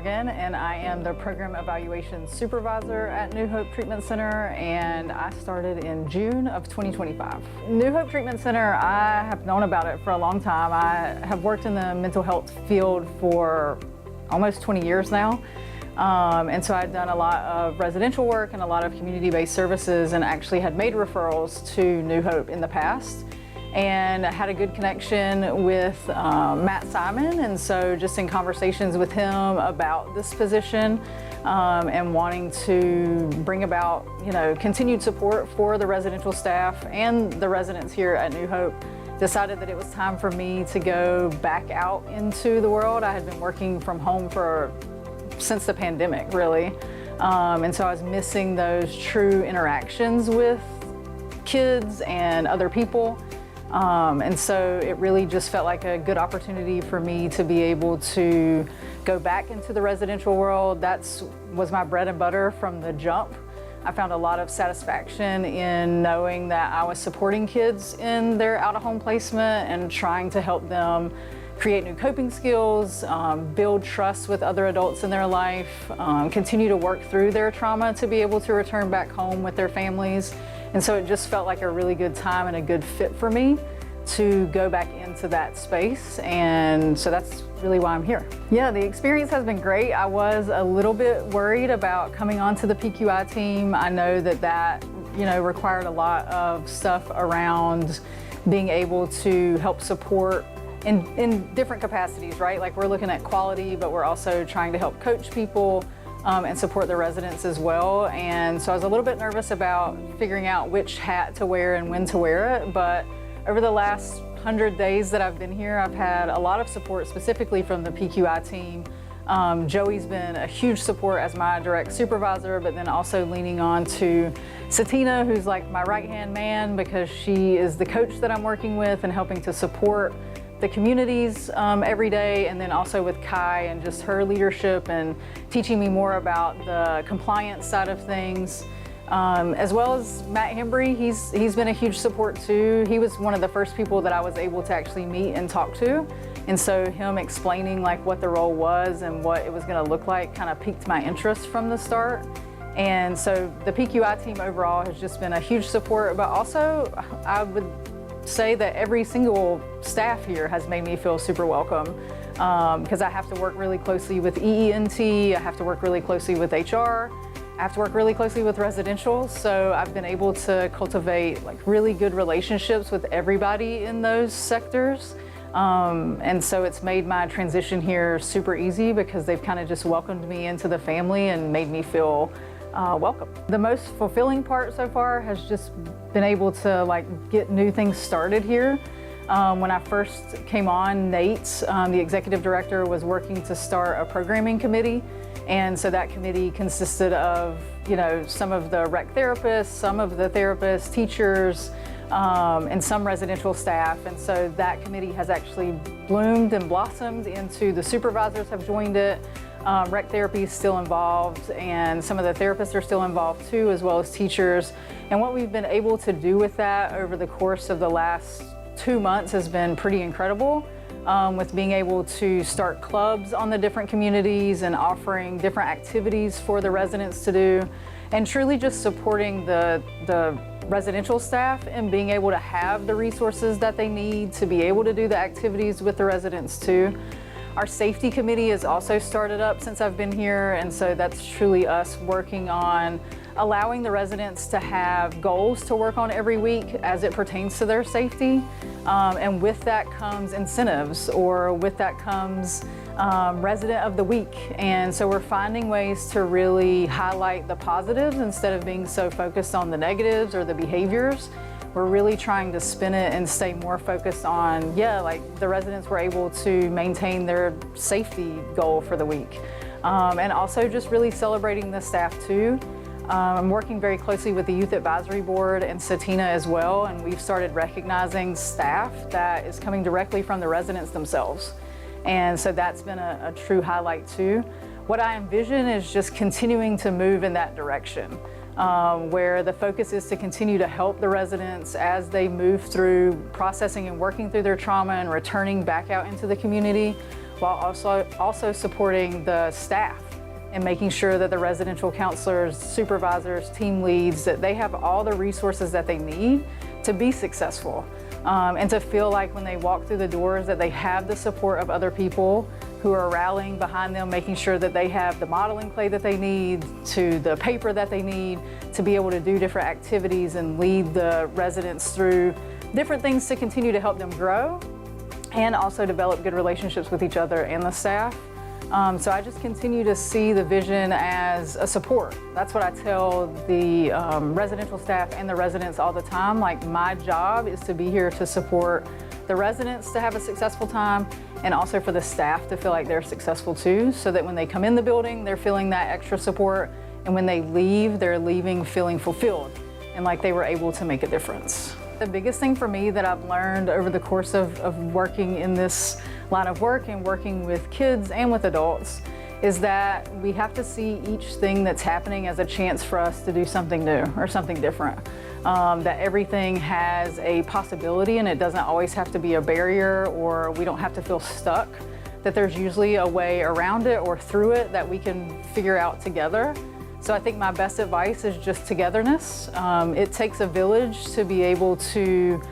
Morgan, and I am the Program Evaluation Supervisor at New Hope Treatment Center, and I started in June of 2025. New Hope Treatment Center, I have known about it for a long time. I have worked in the mental health field for almost 20 years now. And so I'd done a lot of residential work and a lot of community-based services, and actually had made referrals to New Hope in the past. And I had a good connection with Matt Simon, and so just in conversations with him about this position and wanting to bring about, continued support for the residential staff and the residents here at New Hope, decided that it was time for me to go back out into the world. I had been working from home since the pandemic, really, and so I was missing those true interactions with kids and other people. And so it really just felt like a good opportunity for me to be able to go back into the residential world. That was my bread and butter from the jump. I found a lot of satisfaction in knowing that I was supporting kids in their out-of-home placement and trying to help them create new coping skills, build trust with other adults in their life, continue to work through their trauma to be able to return back home with their families. And so it just felt like a really good time and a good fit for me to go back into that space. And so that's really why I'm here. Yeah, the experience has been great. I was a little bit worried about coming onto the PQI team. I know that required a lot of stuff around being able to help support in different capacities, right? Like, we're looking at quality, but we're also trying to help coach people and support the residents as well. And so I was a little bit nervous about figuring out which hat to wear and when to wear it. But over the last 100 days that I've been here, I've had a lot of support, specifically from the PQI team. Joey's been a huge support as my direct supervisor, but then also leaning on to Satina, who's like my right-hand man, because she is the coach that I'm working with and helping to support the communities every day, and then also with Kai and just her leadership and teaching me more about the compliance side of things, as well as Matt Hembry. He's been a huge support too. He was one of the first people that I was able to actually meet and talk to, and so him explaining like what the role was and what it was going to look like kind of piqued my interest from the start. And so the PQI team overall has just been a huge support, but also I would say that every single staff here has made me feel super welcome, because I have to work really closely with EENT, I have to work really closely with HR, I have to work really closely with residential. So I've been able to cultivate like really good relationships with everybody in those sectors. And so it's made my transition here super easy, because they've kind of just welcomed me into the family and made me feel welcome. The most fulfilling part so far has just been able to get new things started here. When I first came on, Nate, the executive director, was working to start a programming committee. And so that committee consisted of, some of the rec therapists, some of the therapists, teachers, and some residential staff. And so that committee has actually bloomed and blossomed into the supervisors have joined it. Rec therapy is still involved, and some of the therapists are still involved too, as well as teachers. And what we've been able to do with that over the course of the last 2 months has been pretty incredible, with being able to start clubs on the different communities and offering different activities for the residents to do, and truly just supporting the residential staff and being able to have the resources that they need to be able to do the activities with the residents too. Our safety committee has also started up since I've been here, and so that's truly us working on allowing the residents to have goals to work on every week as it pertains to their safety. And with that comes incentives, or with that comes resident of the week. And so we're finding ways to really highlight the positives instead of being so focused on the negatives or the behaviors. We're really trying to spin it and stay more focused on, the residents were able to maintain their safety goal for the week. And also just really celebrating the staff too. I'm working very closely with the Youth Advisory Board and Satina as well, and we've started recognizing staff that is coming directly from the residents themselves. And so that's been a true highlight too. What I envision is just continuing to move in that direction, where the focus is to continue to help the residents as they move through processing and working through their trauma and returning back out into the community, while also supporting the staff and making sure that the residential counselors, supervisors, team leads, that they have all the resources that they need to be successful. And to feel like when they walk through the doors that they have the support of other people who are rallying behind them, making sure that they have the modeling clay that they need, to the paper that they need, to be able to do different activities and lead the residents through different things to continue to help them grow and also develop good relationships with each other and the staff. So I just continue to see the vision as a support. That's what I tell the residential staff and the residents all the time. Like, my job is to be here to support the residents to have a successful time, and also for the staff to feel like they're successful too, so that when they come in the building, they're feeling that extra support, and when they leave, they're leaving feeling fulfilled and like they were able to make a difference. The biggest thing for me that I've learned over the course of working in this line of work and working with kids and with adults is that we have to see each thing that's happening as a chance for us to do something new or something different. That everything has a possibility and it doesn't always have to be a barrier, or we don't have to feel stuck, that there's usually a way around it or through it that we can figure out together. So I think my best advice is just togetherness. It takes a village to be able to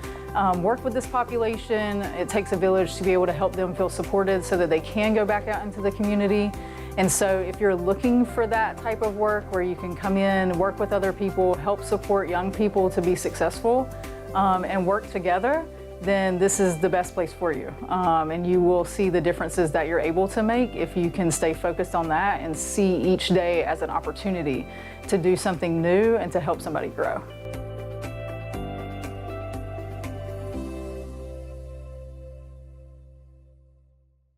work with this population. It takes a village to be able to help them feel supported so that they can go back out into the community. And so if you're looking for that type of work where you can come in, work with other people, help support young people to be successful, and work together, then this is the best place for you. And you will see the differences that you're able to make if you can stay focused on that and see each day as an opportunity to do something new and to help somebody grow.